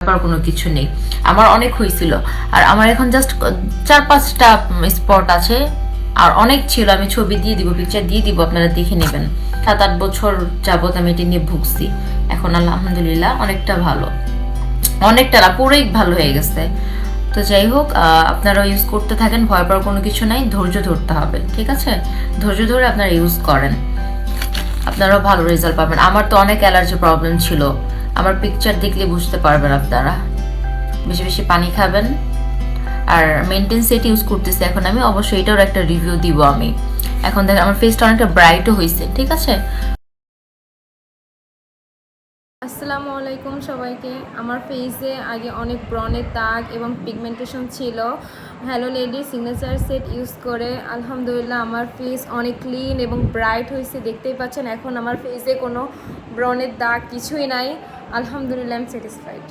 কোনো কিছু নেই। আমার অনেক হয়েছিল, আর আমার এখন জাস্ট 4-5টা স্পট আছে, আর অনেক ছিল। আমি ছবি দিয়ে দিব, পিকচার দিয়ে দিব, আপনারা দেখে নেবেন। 7-8 বছর যাবত আমি এটা নিয়ে ভুগছি। এখন আলহামদুলিল্লাহ অনেকটা ভালো, অনেকটা না পুরোই ভালো হয়ে গেছে। তো যাই হোক, আপনারা ইউজ করতে থাকেন, ভয় পাওয়ার কোনো কিছু নাই, ধৈর্য ধরতে হবে, ঠিক আছে? ধৈর্য ধরে আপনারা ইউজ করেন, আপনারাও ভালো রেজাল্ট পাবেন। আমার তো অনেক অ্যালার্জি প্রবলেম ছিল, আমার পিকচার দেখলে বুঝতে পারবেন আপনারা। বেশি বেশি পানি খাবেন। আর মেনটেন সেট ইউজ করতেছি এখন আমি, অবশ্যই এটার একটা রিভিউ দিব আমি। এখন দেখেন আমার ফেসটা অনেকটা ব্রাইটও হয়েছে, ঠিক আছে? আসসালামু আলাইকুম সবাইকে। আমার ফেসে আগে অনেক ব্রণের দাগ এবং পিগমেন্টেশন ছিল। Hello lady signature set use করে আলহামদুলিল্লাহ আমার ফেস অনেক ক্লিন এবং ব্রাইট হয়েছে, দেখতেই পাচ্ছেন। এখন আমার ফেসে কোনো ব্রণের দাগ কিছুই নাই, আলহামদুলিল্লাহ আই এম স্যাটিসফাইড।